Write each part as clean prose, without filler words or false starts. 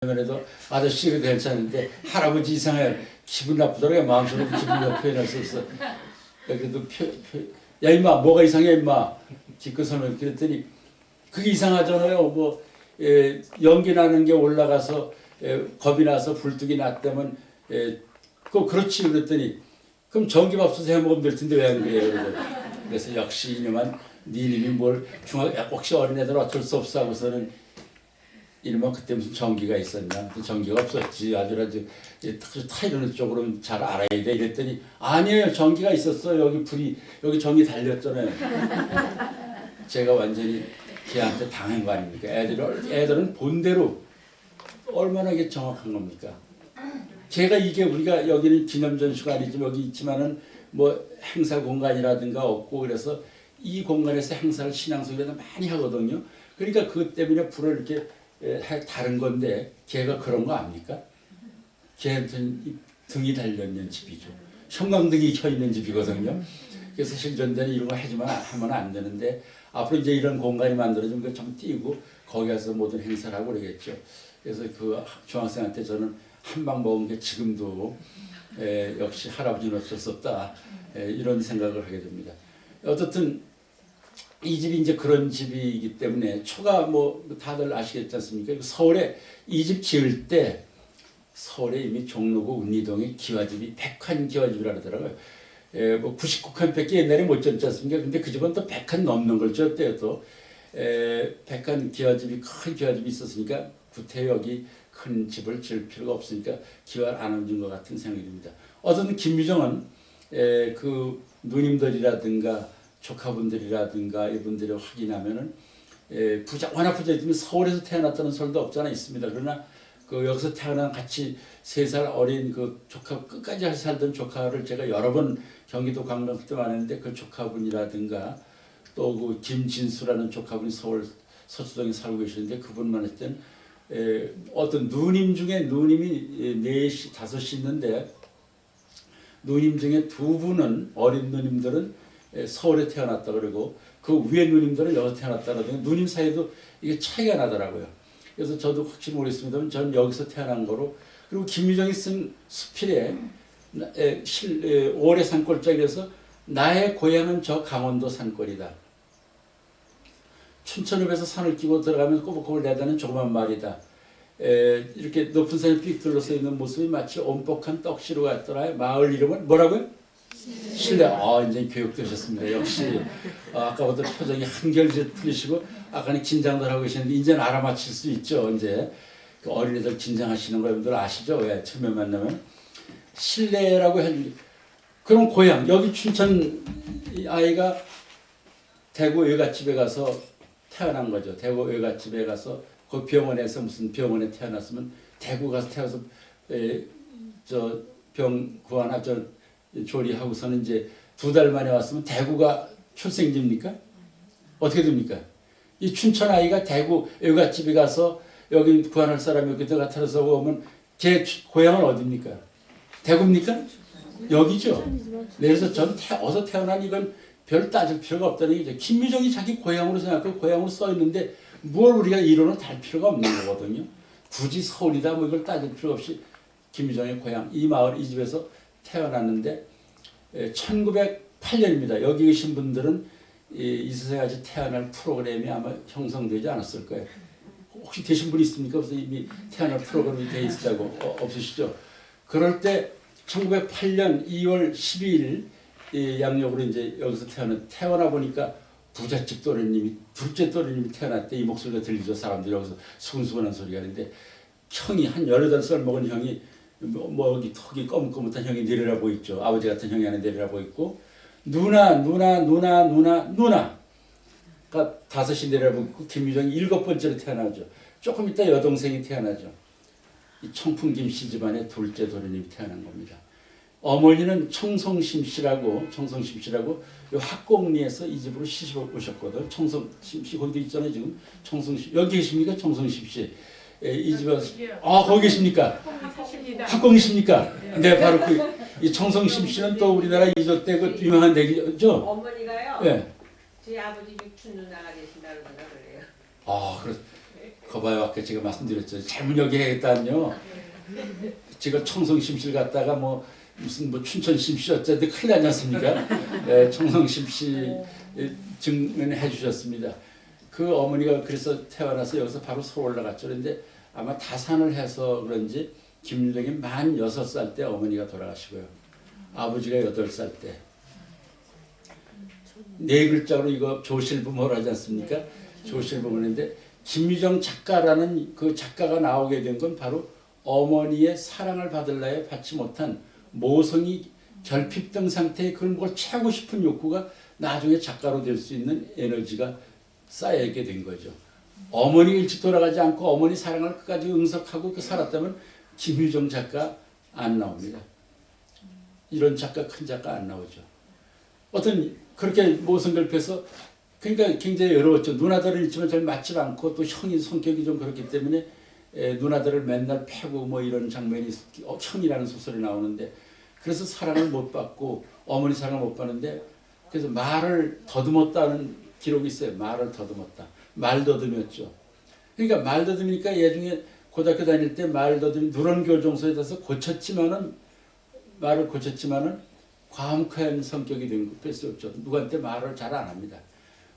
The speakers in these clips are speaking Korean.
그래도 아저씨가 괜찮은데 할아버지 이상해 기분 나쁘더라고요. 마음속으로 기분을 표현할 수 없어. 그래도 야 임마 뭐가 이상해 임마 기껏 설명 그랬더니 그게 이상하잖아요. 뭐 연기 나는 게 올라가서 겁이 나서 불뚝이 났다면 그렇지 그랬더니 그럼 전기밥솥에 해먹으면 될 텐데 왜 하는 거예요? 그래서 역시 이놈한 니님이 뭘 혹시 어린애들 어쩔 수 없어 하고서는 이놈은 그때 무슨 전기가 있었냐? 전기가 없었지. 아주 타이르는 쪽으로 잘 알아야 돼. 이랬더니 아니에요. 전기가 있었어. 여기 불이 여기 전기 달렸잖아요. 제가 완전히 걔한테 당한 거 아닙니까? 애들은 본대로 얼마나 이게 정확한 겁니까? 제가 이게 우리가 여기는 기념전시가 아니지 여기 있지만은 뭐 행사 공간이라든가 없고 그래서 이 공간에서 행사를 신앙 속에서 많이 하거든요. 그러니까 그것 때문에 불을 이렇게 다른 건데 걔가 그런 거 압니까? 걔한테는 등이 달려있는 집이죠. 형광등이 켜있는 집이거든요. 그래서 실전대는 이런 거 하면 안 되는데 앞으로 이제 이런 공간이 만들어지면 그 좀 띄고 거기 가서 모든 행사를 하고 그러겠죠. 그래서 그 중학생한테 저는 한 방 먹은 게 지금도 역시 할아버지는 어쩔 수 없다 이런 생각을 하게 됩니다. 어떻든 이 집이 이제 그런 집이기 때문에 초가 뭐 다들 아시겠지 않습니까? 서울에 이 집 지을 때 서울에 이미 종로구 운리동에 기와집이 100칸 기와집이라 그러더라고요. 뭐 99칸밖에 옛날에 못 졌지 않습니까? 근데 그 집은 또 100칸 넘는 걸 졌대요. 또 100칸 기와집이 큰 기와집이 있었으니까 구태여기 큰 집을 지을 필요가 없으니까 기와를 안 얹은 것 같은 생각이 듭니다. 어쨌든 김유정은 그 누님들이라든가 조카분들이라든가 이분들이 확인하면은 워낙 부자이면 서울에서 태어났다는 설도 없잖아 있습니다. 그러나 그 여기서 태어난 같이 3살 어린 그 조카 끝까지 살던 조카를 제가 여러 번 경기도 강릉 때 만났는데 그 조카분이라든가 또 그 김진수라는 조카분이 서울 서초동에 살고 계시는데 그분만 했을 땐 어떤 누님 중에 누님이 4시 5시 있는데 누님 중에 2분은 어린 누님들은 서울에 태어났다 그러고 그 위에 누님들은 여기서 태어났다 그러더니 누님 사이도 이게 차이가 나더라고요. 그래서 저도 혹시 모르겠습니다만 저는 여기서 태어난 거로 그리고 김유정이 쓴 수필에 5월의 산골짜기에서 나의 고향은 저 강원도 산골이다. 춘천읍에서 산을 끼고 들어가면 꼬불꼬불 내다는 조그만 마을이다. 이렇게 높은 산에 삑 둘러서 있는 모습이 마치 온복한 떡시루 같더라. 마을 이름은 뭐라고요? 실내. 이제 교육되셨습니다. 역시 아까부터 표정이 한결 틀리시고 아까는 긴장들 하고 계시는데 이제는 알아맞힐 수 있죠. 이제 그 어린애들 긴장하시는 거 여러분들 아시죠? 왜 처음에 만나면 실내라고 해. 그럼 고향 여기 춘천 아이가 대구 외갓집에 가서 태어난 거죠. 대구 외갓집에 가서 그 병원에서 무슨 병원에 태어났으면 대구 가서 태어나서 저 병 구하나 저 조리하고서는 이제 2달 만에 왔으면 대구가 출생지입니까? 어떻게 됩니까? 이 춘천 아이가 대구 외갓집에 가서 여기 구한할 사람이 여기 나타나서 오면 걔 고향은 어디입니까? 대구입니까? 여기죠. 그래서 전 어서 태어난 이건 별 따질 필요가 없다는 얘기죠. 김유정이 자기 고향으로 생각하고 고향으로 써 있는데 뭘 우리가 이론을 달 필요가 없는 거거든요. 굳이 서울이다 뭐 이걸 따질 필요 없이 김유정의 고향 이 마을 이 집에서 태어났는데 1908년입니다. 여기 계신 분들은 이 세상에 아직 태어날 프로그램이 아마 형성되지 않았을 거예요. 혹시 되신 분 있습니까? 그래서 이미 태어날 프로그램이 돼 있다고 없으시죠? 그럴 때 1908년 2월 12일 양력으로 이제 여기서 태어나 보니까 부잣집 또래님이 둘째 또래님이 태어났대. 이 목소리가 들리죠. 사람들이 여기서 수근수근한 소리가 있는데 형이 한 18살 먹은 형이 뭐 여기 턱이 검은검은한 형이 내려라고 있죠. 아버지 같은 형이 하나 내려라고 있고 누나가 5이 내려라고 있고 김유정이 7번째로 태어나죠. 조금 있다 여동생이 태어나죠. 이 청풍김 씨 집안의 둘째 도련님이 태어난 겁니다. 어머니는 청송심 씨라고 요 학곡리에서 이 집으로 시집 오셨거든. 청송심 씨 거기도 있잖아요 지금. 청송심 여기 계십니까? 청송심 씨. 이 집에서 거기 계십니까? 학곡리십니까? 네, 바로 이 청송심 씨는 또 우리나라 이조 때 그 유명한 대기죠. 어머니가요. 네. 저희 아버지 육촌 누나가 되신다고 그래요. 그래서 거봐요. 아까 제가 말씀드렸죠. 잘못 얘기하겠다는요. 제가 청송심실 갔다가 뭐 무슨 뭐 춘천심씨 어쨌든 큰일 나지 않습니까? 청송심씨 증언해 주셨습니다. 그 어머니가 그래서 태어나서 여기서 바로 서울 올라갔죠. 그런데 아마 다산을 해서 그런지 김유정이 만 6살 때 어머니가 돌아가시고요. 아버지가 8살 때. 네 글자로 이거 조실부모를 하지 않습니까? 조실부모인데 김유정 작가라는 그 작가가 나오게 된 건 바로 어머니의 사랑을 받을라에 받지 못한 모성이 결핍된 상태에 그걸 뭘 채우고 싶은 욕구가 나중에 작가로 될 수 있는 에너지가 쌓이게 된 거죠. 어머니 일찍 돌아가지 않고 어머니 사랑을 끝까지 응석하고 그 살았다면 김유정 작가 안 나옵니다. 이런 작가, 큰 작가 안 나오죠. 어떤 그렇게 모성 결핍해서 그러니까 굉장히 어려웠죠. 누나들은 있지만 잘 맞지 않고 또 형이 성격이 좀 그렇기 때문에 누나들을 맨날 패고 뭐 이런 장면이 형이라는 소설이 나오는데 그래서 사랑을 못 받고 어머니 사랑을 못 받는데 그래서 말을 더듬었다는 기록이 있어요. 말을 더듬었다. 말 더듬었죠. 그러니까 말 더듬으니까 예중에 고등학교 다닐 때 말 더듬이 누런 교정소에 가서 말을 고쳤지만은 과묵한 성격이 될 수 없죠. 누구한테 말을 잘 안 합니다.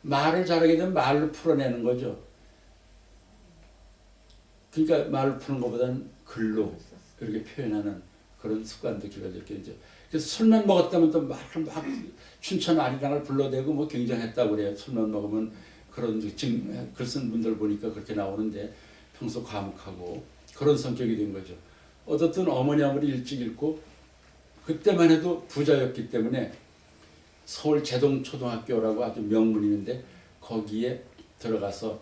말을 잘하게 되면 말로 풀어내는 거죠. 그러니까 말을 푸는 것보다는 글로 이렇게 표현하는 그런 습관도 길어졌게 되죠. 그래서 술만 먹었다면 또 막 춘천 아리랑을 불러대고 뭐 굉장했다고 그래요. 술만 먹으면 그런 글 쓴 분들 보니까 그렇게 나오는데 평소 과묵하고 그런 성격이 된 거죠. 어떻든 어머니 아무리 일찍 읽고 그때만 해도 부자였기 때문에 서울 제동초등학교라고 아주 명문이 있는데 거기에 들어가서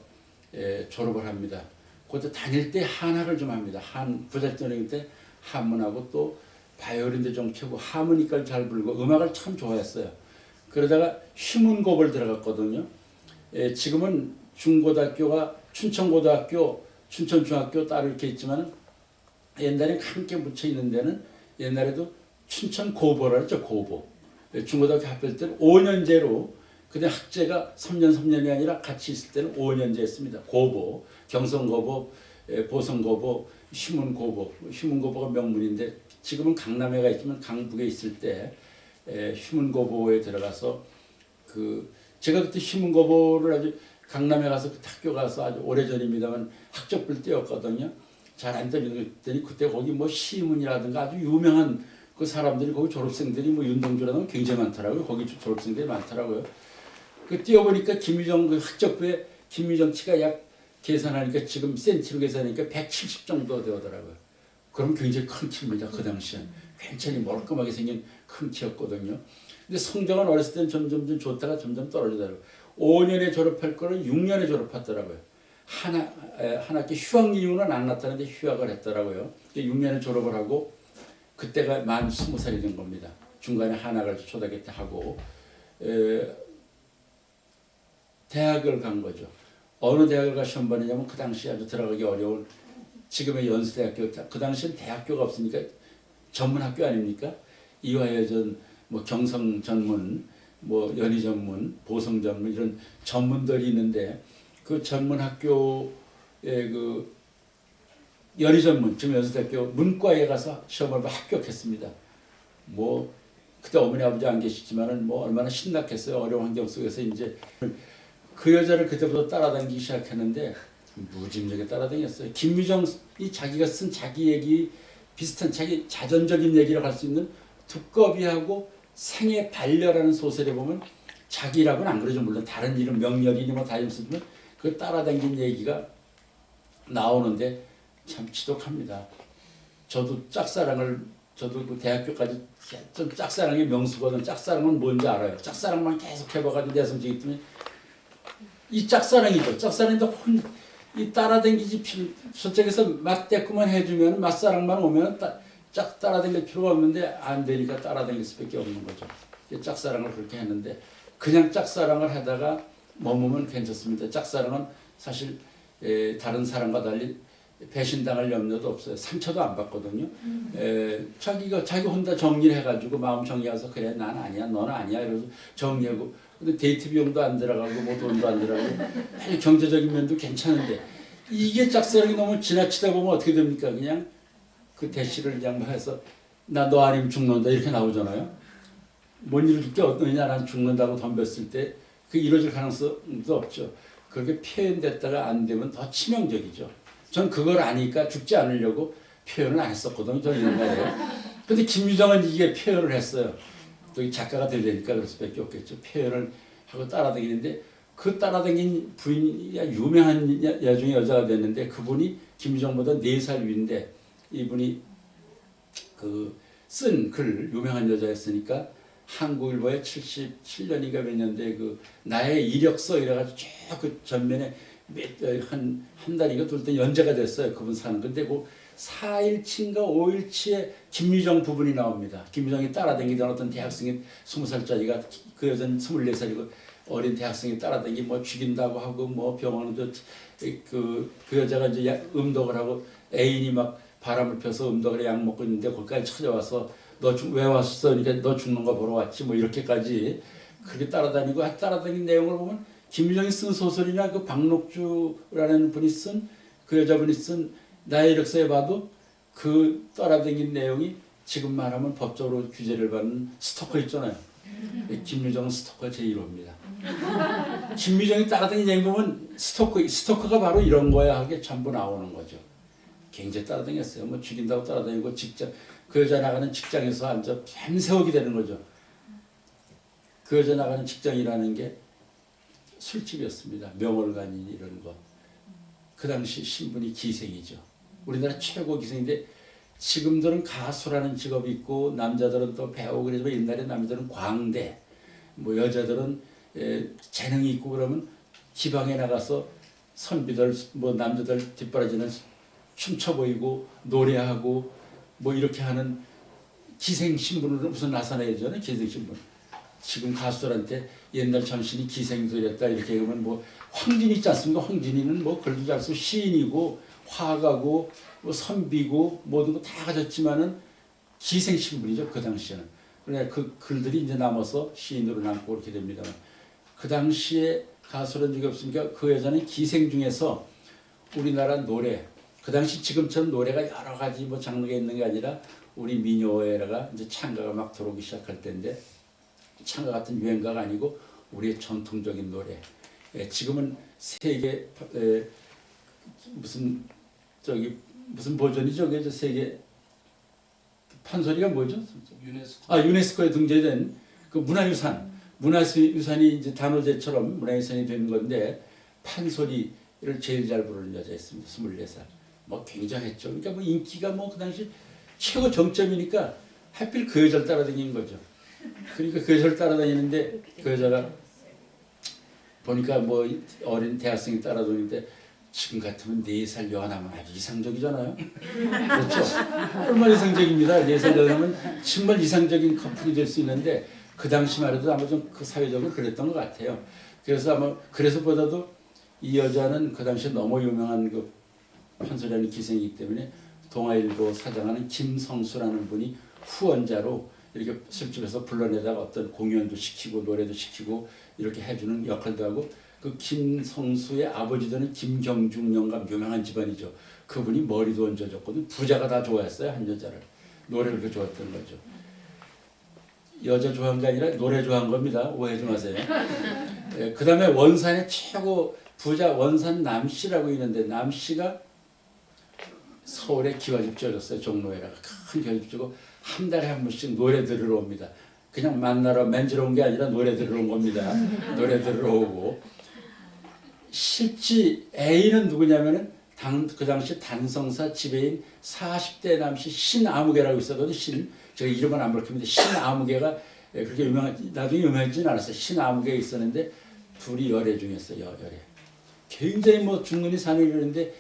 졸업을 합니다. 그때 다닐 때 한학을 좀 합니다. 부잣집일 때 한문하고 또 바이올린도 좀 켜고 하모니카를 잘 불고 음악을 참 좋아했어요. 그러다가 휘문고를 들어갔거든요. 지금은 중고등학교가 춘천고등학교, 춘천중학교 따로 이렇게 있지만 옛날에 함께 묻혀 있는 데는 옛날에도 춘천고보라 했죠. 고보. 중고등학교 합칠 때는 5년제로 그때 학제가 3년이 아니라 같이 있을 때는 5년제 했습니다. 고보, 경성고보, 보성고보, 휘문고보가 명문인데 지금은 강남에가 있지만 강북에 있을 때 휘문고보에 들어가서 제가 그때 휘문고보를 아주 강남에 가서 그 학교 가서 아주 오래전입니다만 학적불 때였거든요. 잘 안 들렸더니 그때 거기 뭐 시문이라든가 아주 유명한 그 사람들이 거기 졸업생들이 뭐 윤동주라든가 굉장히 많더라고요. 거기 졸업생들이 많더라고요. 그 뛰어보니까 김유정 그 학적부에 김유정치가 약 계산하니까 지금 센치로 계산하니까 170 정도 되더라고요. 그럼 굉장히 큰 키입니다. 그 당시엔. 굉장히 멀끔하게 생긴 큰 키였거든요. 근데 성적은 어렸을 때는 점점 좋다가 점점 떨어지더라고요. 5년에 졸업할 거를 6년에 졸업하더라고요. 한 학기 휴학 이유는 안 나타났는데 휴학을 했더라고요. 6년에 졸업을 하고 그때가 만 20살이 된 겁니다. 중간에 한학을 초등학교 때 하고 대학을 간 거죠. 어느 대학을 가 시험 보느냐면 그 당시 아주 들어가기 어려운 지금의 연수대학교, 그 당시엔 대학교가 없으니까 전문학교 아닙니까? 이화여전, 뭐 경성전문, 뭐 연희전문, 보성전문 이런 전문들이 있는데 그 전문학교의 그 연희전문, 지금 연수대학교 문과에 가서 시험을 합격했습니다. 뭐 그때 어머니 아버지 안 계시지만은 뭐 얼마나 신났겠어요. 어려운 환경 속에서 이제 그 여자를 그때부터 따라다니기 시작했는데 무짐하게 따라다녔어요. 김유정이 자기가 쓴 자기 얘기 비슷한 자기 자전적인 얘기를 할 수 있는 두꺼비하고 생의 반려라는 소설에 보면 자기라고는 안 그러죠. 물론 다른 이름 명렬이니 뭐 다 있으면 그 따라다닌 얘기가 나오는데 참 지독합니다. 저도 그 대학교까지 좀 짝사랑의 명수거든. 짝사랑은 뭔지 알아요. 짝사랑만 계속 해봐가지고 내성적이 있더니 이 짝사랑이죠. 짝사랑인데 이 따라다니지 저쪽에서 맞대꾸만 해주면 맞사랑만 오면 따라다닐 필요가 없는데 안 되니까 따라다닐 수밖에 없는 거죠. 짝사랑을 그렇게 했는데 그냥 짝사랑을 하다가 머무면 괜찮습니다. 짝사랑은 사실 다른 사람과 달리 배신당할 염려도 없어요. 상처도 안 받거든요. 자기 혼자 정리를 해가지고 마음 정리해서 그래 난 아니야 너는 아니야 이러면서 정리하고 근데 데이트 비용도 안 들어가고 뭐 돈도 안 들어가고 경제적인 면도 괜찮은데 이게 짝사랑이 너무 지나치다 보면 어떻게 됩니까? 그냥 그 대시를 그냥 해서 나 너 아니면 죽는다 이렇게 나오잖아요. 못 이룰 게 어떠냐, 난 죽는다고 덤볐을 때 그 이루어질 가능성도 없죠. 그렇게 표현됐다가 안 되면 더 치명적이죠. 전 그걸 아니까 죽지 않으려고 표현을 안 했었거든요. 저는 옛날에. 근데 김유정은 이게 표현을 했어요. 또 작가가 되려니까 그럴 수밖에 없겠죠. 표현을 하고 따라다니는데 그 따라다닌 부인이 유명한 여중의 여자가 됐는데 그분이 김유정보다 4살 위인데 이분이 그 쓴 글 유명한 여자였으니까 한국일보에 77년인가 몇 년대 그 나의 이력서 이래가지고 쭉 그 전면에 한 달인가 둘 때 연재가 됐어요. 그분 사는. 근데 그 4일치인가 5일치에 김유정 부분이 나옵니다. 김유정이 따라다니던 어떤 대학생이 20살짜리가 그 여자는 24살이고 어린 대학생이 따라다니기 뭐 죽인다고 하고 뭐 병원도 그 여자가 이제 음독을 하고 애인이 막 바람을 펴서 음독을 약 먹고 있는데 거기까지 찾아와서 너 왜 왔어? 그러니까 너 죽는 거 보러 왔지 뭐 이렇게까지 그렇게 따라다니고 따라다닌 내용을 보면 김유정이 쓴 소설이나 그 박록주라는 분이 쓴 그 여자분이 쓴 나의 이력서에 봐도 그 따라다닌 내용이 지금 말하면 법적으로 규제를 받는 스토커 있잖아요. 김유정은 스토커 제1호입니다. 김유정이 따라다닌 내용 보면 스토커가 바로 이런 거야 하게 전부 나오는 거죠. 굉장히 따라다녔어요. 뭐 죽인다고 따라다니고 직장 그 여자 나가는 직장에서 앉아 밤새우게 되는 거죠. 그 여자 나가는 직장이라는 게 술집이었습니다. 명월관이 이런 거. 그 당시 신분이 기생이죠. 우리나라 최고 기생인데 지금들은 가수라는 직업이 있고 남자들은 또 배우 그러지만 옛날에 남자들은 광대 뭐 여자들은 재능이 있고 그러면 지방에 나가서 선비들 뭐 남자들 뒷바라지는 춤춰 보이고 노래하고 뭐 이렇게 하는 기생 신분으로 무슨 나타나야 되잖아요. 기생 신분. 지금 가수들한테 옛날 전신이 기생들이었다 이렇게 하면 뭐 황진이 있지 않습니까? 황진이는 뭐 글도 잘 쓰고 시인이고 화가고 뭐 선비고 모든 거 다 가졌지만은 기생 신분이죠. 그 당시에는. 그러나 그 글들이 이제 남아서 시인으로 남고 그렇게 됩니다. 그 당시에 가수라는 적이 없으니까 그 여자는 기생 중에서 우리나라 노래 그 당시 지금처럼 노래가 여러 가지 뭐 장르가 있는 게 아니라 우리 민요에다가 이제 창가가 막 들어오기 시작할 때인데 창가 같은 유행가가 아니고 우리의 전통적인 노래. 지금은 세계 무슨 버전이죠? 그게 세계 판소리가 뭐죠? 유네스코에 등재된 그 문화유산이 이제 단오제처럼 문화유산이 된 건데 판소리를 제일 잘 부르는 여자였습니다. 24살. 뭐 굉장했죠. 그러니까 뭐 인기가 뭐 그 당시 최고 정점이니까 하필 그 여자를 따라다니는 거죠. 그러니까 그 여자를 따라다니는데 그 여자가 보니까 뭐 어린 대학생이 따라다니는데 지금 같으면 4살 여하나면 아주 이상적이잖아요. 그렇죠? 얼마나 이상적입니다. 4살 여하나면 정말 이상적인 커플이 될 수 있는데 그 당시만 해도 아마 좀 그 사회적으로 그랬던 것 같아요. 그래서 아마 그래서보다도 이 여자는 그 당시에 너무 유명한 그 판소리하는 기생이기 때문에 동아일보 사장하는 김성수라는 분이 후원자로 이렇게 술집에서 불러내다가 어떤 공연도 시키고 노래도 시키고 이렇게 해주는 역할도 하고 그 김성수의 아버지 되는 김경중 영감 유명한 집안이죠. 그분이 머리도 얹어줬거든. 부자가 다 좋아했어요. 한 여자를. 노래를 그 좋아했던 거죠. 여자 좋아한 게 아니라 노래 좋아한 겁니다. 오해하지 마세요. 그 다음에 원산의 최고 부자 원산 남씨라고 있는데 남씨가 서울에 기와집 지어줬어요. 종로에다가 큰 기와집 지고 한 달에 한 번씩 노래 들으러 옵니다. 그냥 만나러 맨지러 온 게 아니라 노래 들으러 온 겁니다. 노래 들으러 오고 실제 A는 누구냐면은 그 당시 단성사 지배인 40대 남씨 신아무개라고 있었거든요. 제가 이름은 안 밝힙니다. 신아무개가 그렇게 나중에 유명해지진 않았어요. 신아무개가 있었는데 둘이 열애 중이었어요. 열애. 굉장히 뭐 중근히 사는 일인데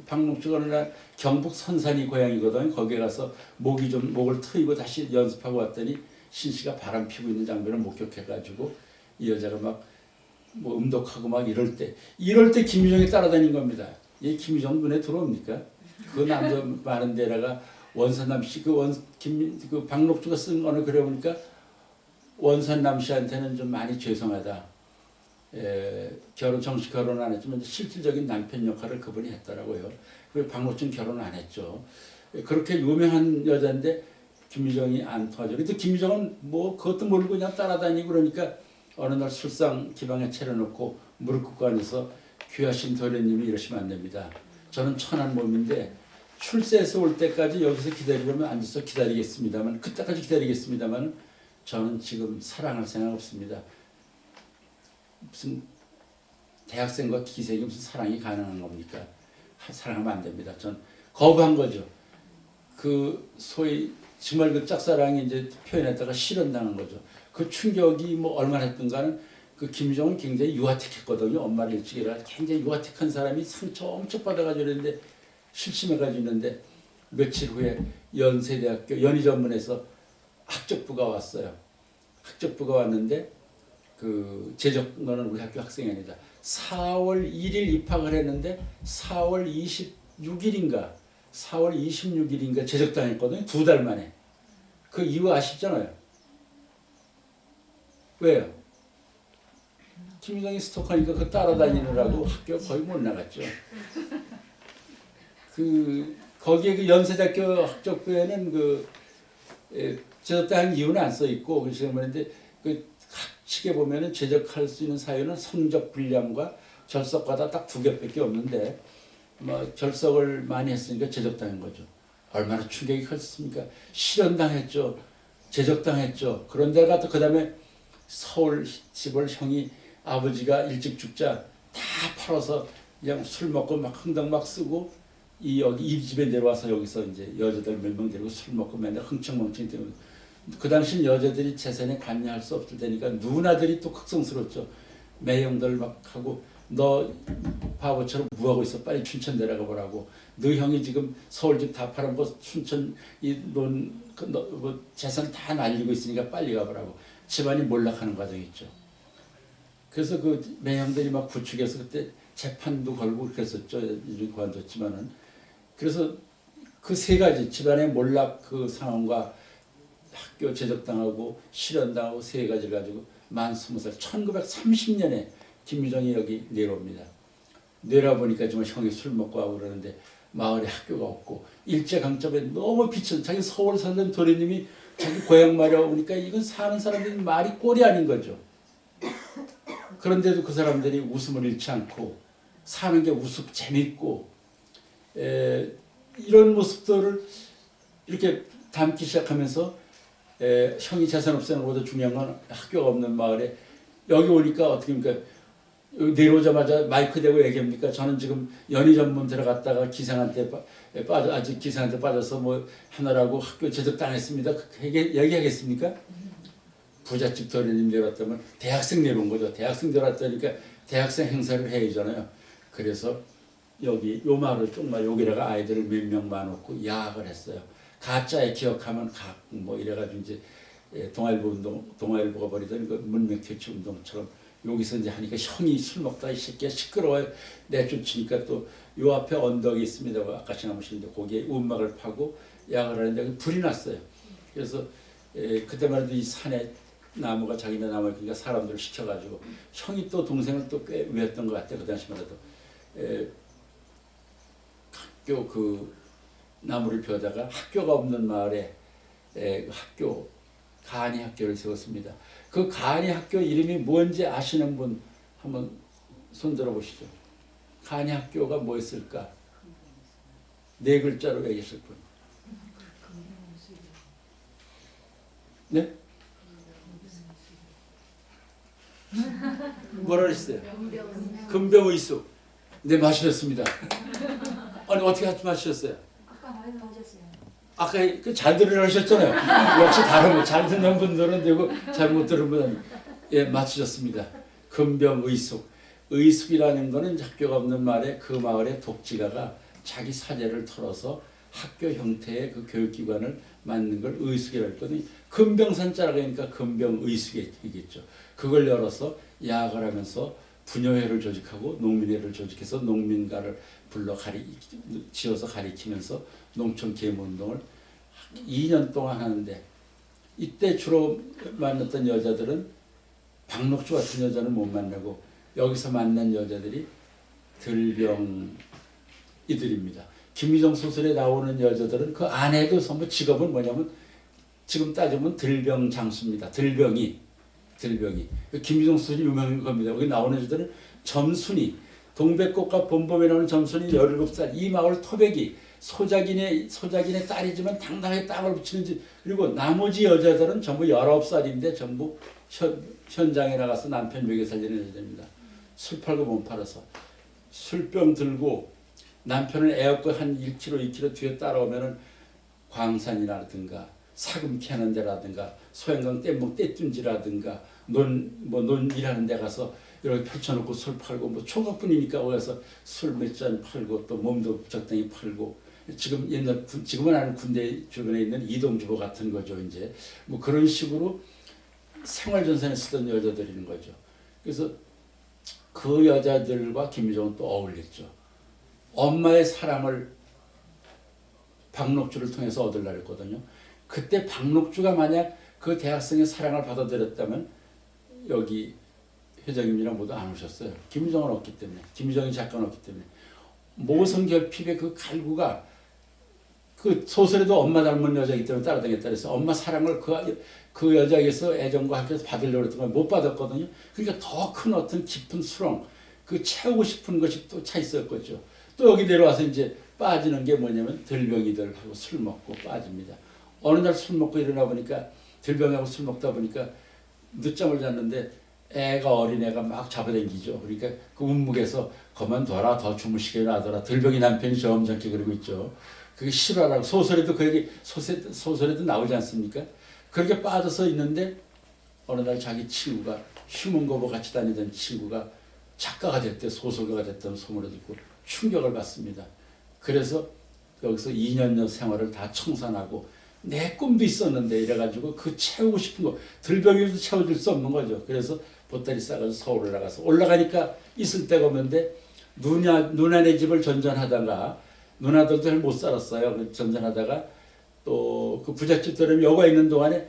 박록주가 어느 날 경북 선산이 고향이거든요. 거기에 가서 목을 트이고 다시 연습하고 왔더니 신씨가 바람 피고 있는 장면을 목격해가지고 이 여자가 막 뭐 음독하고 막 이럴 때 김유정이 따라다닌 겁니다. 이 김유정 눈에 들어옵니까? 그 남자 많은 데다가 원산남 씨 그 박록주가 쓴 거는 그래 보니까 원산남 씨한테는 좀 많이 죄송하다. 정식 결혼 안 했지만 실질적인 남편 역할을 그분이 했더라고요. 그리고 박노춘 결혼 안 했죠. 그렇게 유명한 여자인데 김유정이 안 통하죠. 근데 김유정은 뭐 그것도 모르고 그냥 따라다니고 그러니까 어느 날 술상 기방에 차려놓고 무릎 꿇고 앉아서 귀하신 도련님이 이러시면 안 됩니다. 저는 천한 몸인데 출세해서 올 때까지 여기서 기다리려면 앉아서 기다리겠습니다만 그때까지 기다리겠습니다만 저는 지금 사랑할 생각 없습니다. 무슨 대학생과 기생이 무슨 사랑이 가능한 겁니까? 사랑하면 안 됩니다. 전 거부한 거죠. 그 소위 정말 그 짝사랑이 이제 표현했다가 실현당한 거죠. 그 충격이 뭐 얼마나 했던가는 그 김유정은 굉장히 유아틱했거든요. 엄마를 일찍 잃어가 굉장히 유아틱한 사람이 상처 엄청 받아가지고 이랬는데 실심해가지고 있는데 며칠 후에 연세대학교 연희전문에서 학적부가 왔어요. 학적부가 왔는데 그 재적너는 우리 학교 학생입니다. 4월 1일 입학을 했는데 4월 26일인가 4월 26일인가 재적당했거든요. 2달 만에. 그 이유 아시잖아요. 왜요? 김유정이 스토커니까 그 따라다니느라고 학교 거의 못 나갔죠. 거기에 그 연세대학교 학적부에는 재적당한 이유는 안 써 있고 그런데 그 학칙에 보면은 재적할 수 있는 사유는 성적 불량과 결석과다 딱 2개밖에 없는데 뭐 결석을 많이 했으니까 재적당한 거죠. 얼마나 충격이 컸습니까? 실현당했죠. 재적당했죠. 그런데가 또 그 다음에 서울 집을 형이 아버지가 일찍 죽자 다 팔아서 그냥 술 먹고 막 흥당 막 쓰고 여기 이 집에 내려와서 여기서 이제 여자들 몇 명 데리고 술 먹고 맨날 흥청망청 때문에 그 당시는 여자들이 재산에 관여할 수 없을 테니까 누나들이 또 극성스럽죠. 매형들 막 하고 너 바보처럼 뭐하고 있어? 빨리 춘천 내려가 보라고. 너 형이 지금 서울집 다 팔아먹고 춘천 뭐 재산 다 날리고 있으니까 빨리 가보라고. 집안이 몰락하는 과정이 있죠. 그래서 그 매형들이 막 부축해서 그때 재판도 걸고 그랬었죠. 이제 그만뒀지만은. 그래서 그 3가지 집안의 몰락 그 상황과 학교 재적당하고 실현당하고 3가지를 가지고 만 20살 1930년에 김유정이 여기 내려옵니다. 내려와 보니까 정말 형이 술 먹고 하고 그러는데 마을에 학교가 없고 일제강점에 너무 비천 자기 서울 살던 도련님이 자기 고향 말에 오니까 이건 사는 사람들이 말이 꼴이 아닌 거죠. 그런데도 그 사람들이 웃음을 잃지 않고 사는 게 우습 재밌고 이런 모습들을 이렇게 담기 시작하면서 형이 재산 없애는 것보다 중요한 건 학교가 없는 마을에 여기 오니까 어떻게 합니까? 여기 내려오자마자 마이크 대고 얘기합니까? 저는 지금 연희전문 들어갔다가 기생한테 빠져서 뭐 하느라고 학교 재적당했습니다. 얘기하겠습니까? 부잣집 도련님 내려왔다면 대학생 내려온 거죠. 대학생 내려왔다니까 대학생 행사를 해야잖아요. 그래서 여기 요 마을을 정말 여기다가 아이들을 몇 명만 놓고 야학을 했어요. 가짜에 기억하면 뭐 이래가지고 이제 동아일보가 벌이던 그 문명퇴치 운동처럼 여기서 이제 하니까 형이 술 먹다 이 새끼야 시끄러워요. 내쫓으니까 또 요 앞에 언덕이 있습니다. 아까 지나보시는데 거기에 움막을 파고 야학을 하는데 불이 났어요. 그래서 그때만 해도 이 산에 나무가 자기네 나무에 그러니까 사람들을 시켜가지고 형이 또 동생을 또 꽤 외웠던 것 같아요. 그 당시만 해도 학교 그 나무를 펴다가 학교가 없는 마을에 학교 가안이 학교를 세웠습니다. 그 가안이 학교 이름이 뭔지 아시는 분 한번 손들어 보시죠. 가안이 학교가 뭐였을까? 4글자로 얘기하실 분. 네? 뭐라 그랬어요? 금병의숙. 네, 맞으셨습니다. 아니 어떻게 맞으셨어요? 아까 말씀하셨어요. 아까 그 잘 들으셨잖아요. 역시 다른 잘 듣는 분들은 되고 잘 못 들은 분은 맞추셨습니다. 금병의숙. 의숙이라는 거는 학교가 없는 마을에 그 마을의 독지가가 자기 사재를 털어서 학교 형태의 그 교육기관을 만든 걸 의숙이라고 했거든요. 금병산자라고 하니까 금병의숙이겠죠. 그걸 열어서 야학을 하면서 부녀회를 조직하고 농민회를 조직해서 농민가를 불러 지어서 가리키면서 농촌 계몽운동을 2년 동안 하는데 이때 주로 만났던 여자들은 박록주 같은 여자는 못 만나고 여기서 만난 여자들이 들병이들입니다. 김유정 소설에 나오는 여자들은 그 아내도 전부 직업은 뭐냐면 지금 따지면 들병 장수입니다. 들병이 김유정 소설이 유명한 겁니다. 여기 나오는 여자들은 점순이, 동백꽃과 봄봄에 나오는 점순이 17살, 이 마을 토백이 소작인의 딸이지만 당당하게 땅을 붙이는지, 그리고 나머지 여자들은 전부 19살인데 전부 현장에 나가서 남편 먹여 살리는 여자입니다. 술 팔고 몸 팔아서 술병 들고 남편을 애업고 한 1km, 2km 뒤에 따라오면은 광산이라든가 사금캐 하는 데라든가 소양강 떼목 떼뚱지라든가 논 일하는 데 가서 이렇게 펼쳐놓고 술 팔고, 뭐 총각분이니까 와서 술 몇 잔 팔고 또 몸도 적당히 팔고, 지금은 아는 군대 주변에 있는 이동주보 같은 거죠. 이제 뭐 그런 식으로 생활전선에 쓰던 여자들이는 거죠. 그래서 그 여자들과 김유정은 또 어울렸죠. 엄마의 사랑을 박록주를 통해서 얻으려고 했거든요. 그때 박록주가 만약 그 대학생의 사랑을 받아들였다면 여기 회장님이랑 모두 안 오셨어요. 김유정은 없기 때문에, 김유정이 작가는 없기 때문에. 모성결핍의 그 갈구가, 그 소설에도 엄마 닮은 여자이기 때문에 따라다녔다 그래서 엄마 사랑을 그 여자에게서 애정과 함께 받으려고 했던 걸 못 받았거든요. 그러니까 더 큰 어떤 깊은 수렁, 그 채우고 싶은 것이 또 차 있었겠죠. 또 여기 내려와서 이제 빠지는 게 뭐냐면 들병이들하고 술 먹고 빠집니다. 어느 날 술 먹고 일어나 보니까, 들병하고 술 먹다 보니까 늦잠을 잤는데 애가, 어린애가 막 잡아당기죠. 그러니까 그 운묵에서 그만둬라, 더 주무시게 놔둬라. 들병이 남편이 점잖게 그러고 있죠. 그게 실화라고 소설에도 그 얘기 소설에도 나오지 않습니까? 그렇게 빠져서 있는데 어느 날 자기 친구가, 휴먼거보 같이 다니던 친구가 작가가 됐대, 소설가가 됐다는 소문을 듣고 충격을 받습니다. 그래서 여기서 2년여 생활을 다 청산하고, 내 꿈도 있었는데 이래가지고 그 채우고 싶은 거 들병이도 채워줄 수 없는 거죠. 그래서 보따리 싸가지고 서울을 나가서 올라가니까 있을 데가 없는데 누나네 집을 전전하다가, 누나들도 잘 못 살았어요. 전전하다가 또 그 부잣집 들으면 여가 있는 동안에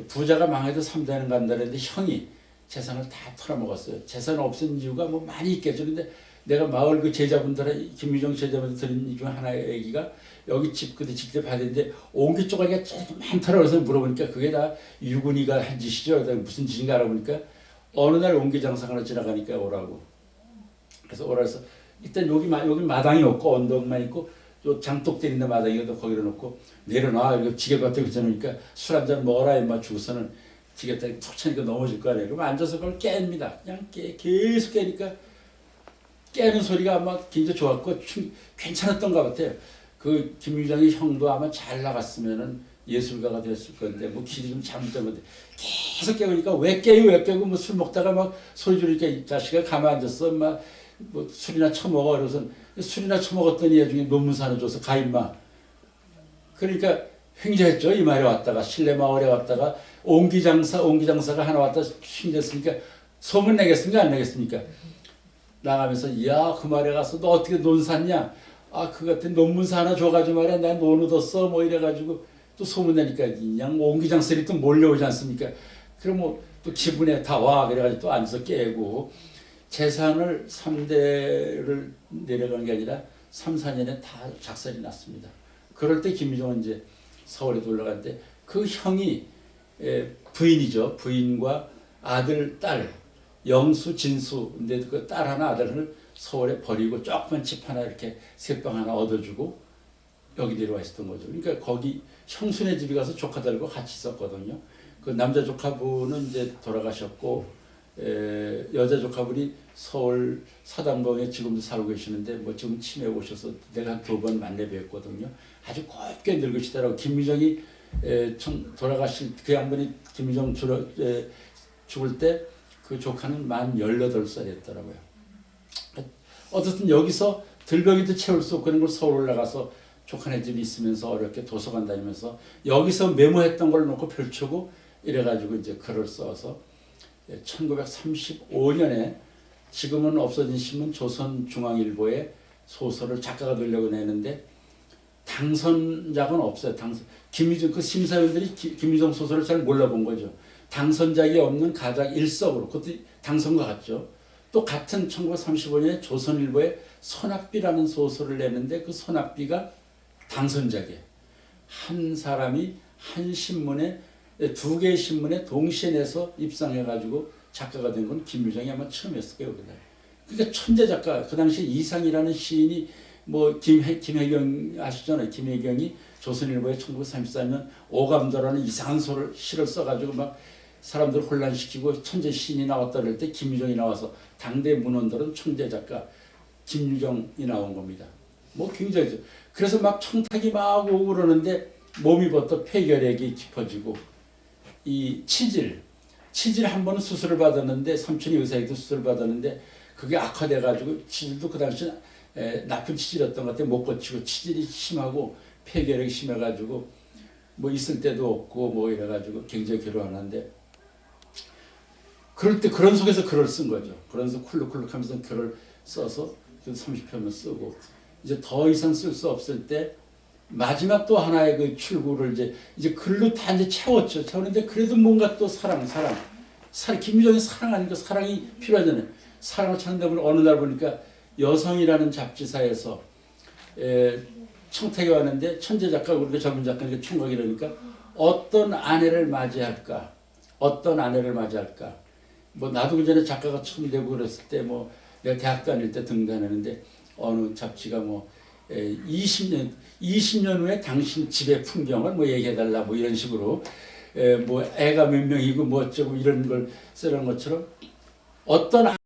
부자가 망해도 3대는 간다는데 형이 재산을 다 털어먹었어요. 재산 없은 이유가 뭐 많이 있겠죠. 근데 내가 마을 그 제자분들의, 김유정 제자분들 들은 이 중 하나의 얘기가, 여기 집 그때 직접 받았는데 옹기 쪼가리가 제일 많다라고 해서 물어보니까 그게 다 유군이가 한 짓이죠. 무슨 짓인가 알아보니까 어느 날 옹기 장사가 지나가니까 오라고. 그래서 오라 해서 일단 여기 마당이 없고 언덕만 있고 요 장독대 있는 마당이거든. 거기로 놓고 내려놔. 이거 지게 갖다 붙여놓으니까 술 한잔 먹어라 임마. 주고서는 지게다 툭 치니까 넘어질 거 아니에요. 그럼 앉아서 그걸 깹니다. 그냥 계속 깨니까 깨는 소리가 아마 굉장히 좋았고 괜찮았던 것 같아요. 그 김유정의 형도 아마 잘 나갔으면은 예술가가 됐을 건데, 뭐 길이 좀 잘못된 계속 깨우니까 왜 깨고 뭐 술 먹다가 막 소리 지르니까 이 자식아 가만 앉았어. 막 뭐 술이나 처먹어. 그래서 술이나 처먹었더니 얘중에 논문서 하나 줘서 가 임마. 그러니까 횡재했죠. 이 말에 왔다가 신내 마을에 왔다가 옹기장사가 하나 왔다 횡재했으니까 소문 내겠습니까 안 내겠습니까? 나가면서 야 그 말에 가서 너 어떻게 논 샀냐? 아 그 같은 논문서 하나 줘가지고 말이야 난 논 얻었어 뭐 이래가지고 또 소문내니까 그냥 옹기장설이 또 몰려오지 않습니까? 그럼 뭐 또 기분에 다 와 그래가지고 또 앉아서 깨고, 재산을 3대를 내려간 게 아니라 3, 4년에 다 작살이 났습니다. 그럴 때 김유정은 이제 서울에 올라갔는데 그 형이 부인이죠. 부인과 아들, 딸, 영수, 진수, 근데 그 딸 하나 아들을 서울에 버리고 조그만 집 하나 이렇게 새방 하나 얻어주고 여기 내려와 있었던 거죠. 그러니까 거기 형수네 집에 가서 조카들과 같이 있었거든요. 그 남자 조카분은 이제 돌아가셨고, 여자 조카분이 서울 사당동에 지금도 살고 계시는데 뭐 지금 치매 오셔서 내가 한 2번 만나 뵀거든요. 아주 곱게 늙으시더라고. 김유정이 돌아가실 그 양반이 김유정 죽을 때 그 조카는 만 18살이었더라고요. 어쨌든 여기서 들병이도 채울 수 없고 그런 걸 서울 올라가서 조카네 집이 있으면서 어렵게 도서관 다니면서 여기서 메모했던 걸 놓고 펼치고 이래가지고 이제 글을 써서 1935년에 지금은 없어진 신문 조선중앙일보에 소설을 작가가 되려고 내는데 당선작은 없어요. 김유정 그 심사위원들이 김유정 소설을 잘 몰라본 거죠. 당선작이 없는 가작 일석으로, 그것도 당선과 같죠. 또 같은 1935년에 조선일보에 소낙비라는 소설을 내는데 그 소낙비가 당선작이에요. 한 사람이 한 신문에 두 개의 신문에 동시에 내서 입상해가지고 작가가 된 건 김유정이 아마 처음이었을 거예요. 그러니까 천재 작가, 그 당시에 이상이라는 시인이 뭐 김혜경 아시잖아요. 김혜경이 조선일보에 1934년 오감도라는 이상한 시를 써가지고 막 사람들 혼란시키고 천재 시인이 나왔다 그럴 때 김유정이 나와서 당대 문헌들은 천재 작가 김유정이 나온 겁니다. 뭐 굉장히 그래서 막 청탁이 막 오고 그러는데 몸이 벗어 폐결핵이 깊어지고 이 치질 한 번은 수술을 받았는데 삼촌이 의사에게도 수술을 받았는데 그게 악화돼가지고 치질도 그 당시 나쁜 치질이었던 것 같아. 못 고치고 치질이 심하고 폐결핵이 심해가지고 뭐 있을 데도 없고 뭐 이래가지고 굉장히 괴로워하는데 그럴 때 그런 속에서 글을 쓴 거죠. 그러면서 쿨룩쿨룩하면서 글을 써서 30편을 쓰고 이제 더 이상 쓸 수 없을 때 마지막 또 하나의 그 출구를 이제 글로 다 이제 채웠죠. 채웠는데 그래도 뭔가 또 사랑 김유정이 사랑하니까 사랑이 필요하잖아요. 사랑을 찾는다 보니 어느 날 보니까 여성이라는 잡지사에서 청탁이 왔는데 천재 작가 우리가 젊은 작가니까 총각이라니까 어떤 아내를 맞이할까? 뭐 나도 그 전에 작가가 처음 되고 그랬을 때 뭐 내가 대학 다닐 때 등단하는데 어느 잡지가 뭐 20년 후에 당신 집의 풍경을 뭐 얘기해달라 뭐 이런 식으로 뭐 애가 몇 명이고 뭐 어쩌고 이런 걸 쓰는 것처럼 어떤